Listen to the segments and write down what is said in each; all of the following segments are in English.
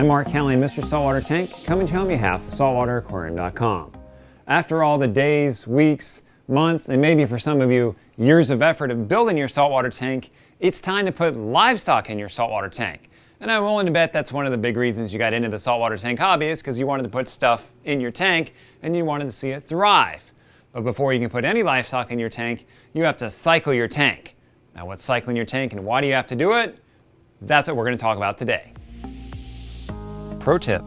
I'm Mark Kelly, Mr. Saltwater Tank, coming to you on behalf of SaltwaterAquarium.com. After all the days, weeks, months, and maybe for some of you, years of effort of building your saltwater tank, it's time to put livestock in your saltwater tank. And I'm willing to bet that's one of the big reasons you got into the saltwater tank hobby is because you wanted to put stuff in your tank and you wanted to see it thrive. But before you can put any livestock in your tank, you have to cycle your tank. Now, what's cycling your tank and why do you have to do it? That's what we're going to talk about today. Pro tip,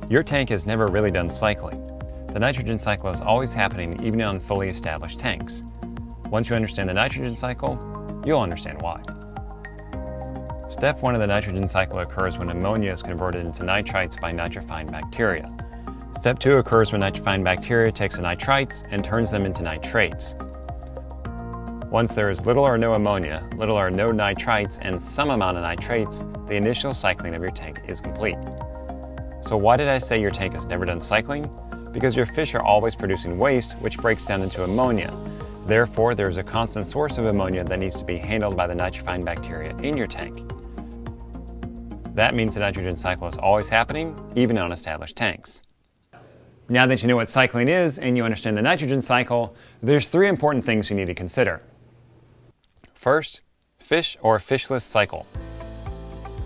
your tank has never really done cycling. The nitrogen cycle is always happening even on fully established tanks. Once you understand the nitrogen cycle, you'll understand why. Step 1 of the nitrogen cycle occurs when ammonia is converted into nitrites by nitrifying bacteria. Step 2 occurs when nitrifying bacteria takes the nitrites and turns them into nitrates. Once there is little or no ammonia, little or no nitrites, and some amount of nitrates, the initial cycling of your tank is complete. So why did I say your tank has never done cycling? Because your fish are always producing waste, which breaks down into ammonia. Therefore, there is a constant source of ammonia that needs to be handled by the nitrifying bacteria in your tank. That means the nitrogen cycle is always happening, even on established tanks. Now that you know what cycling is and you understand the nitrogen cycle, there's 3 important things you need to consider. First, fish or fishless cycle.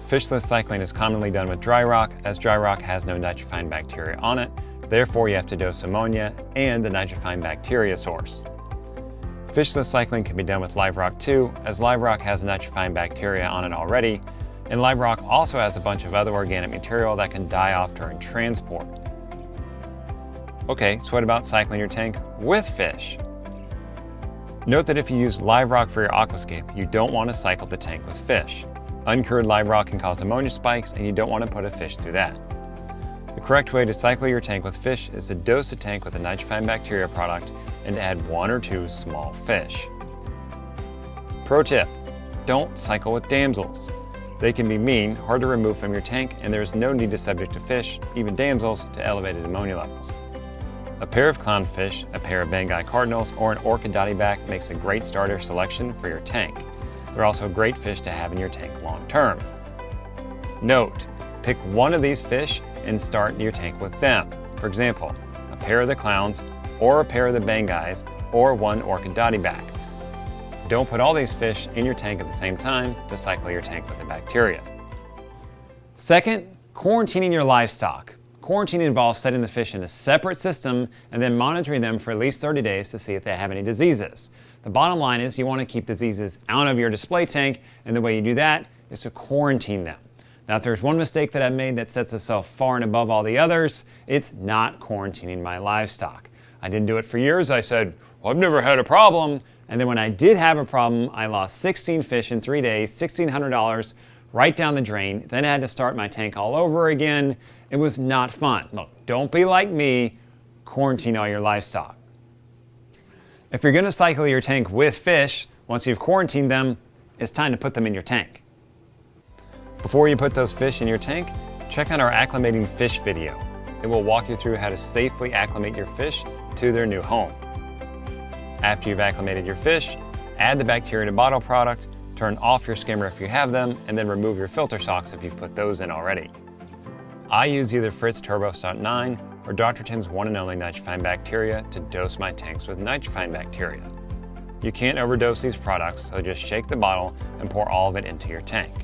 Fishless cycling is commonly done with dry rock, as dry rock has no nitrifying bacteria on it. Therefore, you have to dose ammonia and the nitrifying bacteria source. Fishless cycling can be done with live rock too, as live rock has nitrifying bacteria on it already, and live rock also has a bunch of other organic material that can die off during transport. Okay, so what about cycling your tank with fish? Note that if you use live rock for your aquascape, you don't want to cycle the tank with fish. Uncured live rock can cause ammonia spikes and you don't want to put a fish through that. The correct way to cycle your tank with fish is to dose the tank with a nitrifying bacteria product and add 1 or 2 small fish. Pro tip, don't cycle with damsels. They can be mean, hard to remove from your tank, and there's no need to subject a fish, even damsels, to elevated ammonia levels. A pair of clownfish, a pair of Bengai cardinals, or an orchid dottyback makes a great starter selection for your tank. They're also great fish to have in your tank long term. Note, pick one of these fish and start your tank with them. For example, a pair of the clowns, or a pair of the Bengais, or 1 orchid dottyback. Don't put all these fish in your tank at the same time to cycle your tank with the bacteria. Second, quarantining your livestock. Quarantine involves setting the fish in a separate system and then monitoring them for at least 30 days to see if they have any diseases. The bottom line is you want to keep diseases out of your display tank, and the way you do that is to quarantine them. Now, if there's one mistake that I've made that sets itself far and above all the others, it's not quarantining my livestock. I didn't do it for years. I said, well, I've never had a problem. And then when I did have a problem, I lost 16 fish in 3 days, $1,600 right down the drain. Then I had to start my tank all over again. It was not fun. Look, don't be like me. Quarantine all your livestock. If you're going to cycle your tank with fish, once you've quarantined them, it's time to put them in your tank. Before you put those fish in your tank, check out our acclimating fish video. It will walk you through how to safely acclimate your fish to their new home. After you've acclimated your fish, add the bacteria to bottle product, turn off your skimmer if you have them, and then remove your filter socks if you've put those in already. I use either Fritz Turbo Stunt 9 or Dr. Tim's one and only nitrifying bacteria to dose my tanks with nitrifying bacteria. You can't overdose these products, so just shake the bottle and pour all of it into your tank.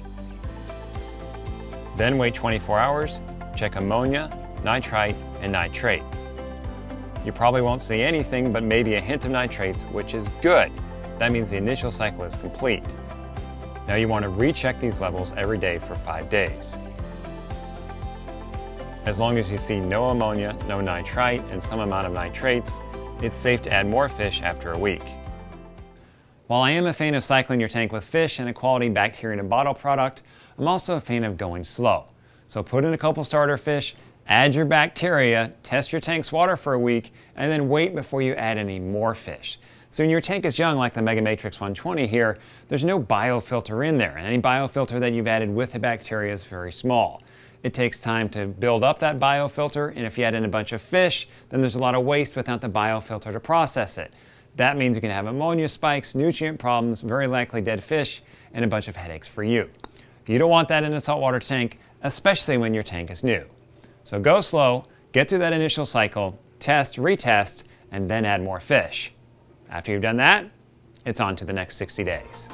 Then wait 24 hours, check ammonia, nitrite, and nitrate. You probably won't see anything but maybe a hint of nitrates, which is good. That means the initial cycle is complete. Now you want to recheck these levels every day for 5 days. As long as you see no ammonia, no nitrite, and some amount of nitrates, it's safe to add more fish after a week. While I am a fan of cycling your tank with fish and a quality bacteria in a bottle product, I'm also a fan of going slow. So put in a couple starter fish, add your bacteria, test your tank's water for a week, and then wait before you add any more fish. So when your tank is young, like the Mega Matrix 120 here, there's no biofilter in there, and any biofilter that you've added with the bacteria is very small. It takes time to build up that biofilter, and if you add in a bunch of fish, then there's a lot of waste without the biofilter to process it. That means you can have ammonia spikes, nutrient problems, very likely dead fish, and a bunch of headaches for you. You don't want that in a saltwater tank, especially when your tank is new. So go slow, get through that initial cycle, test, retest, and then add more fish. After you've done that, it's on to the next 60 days.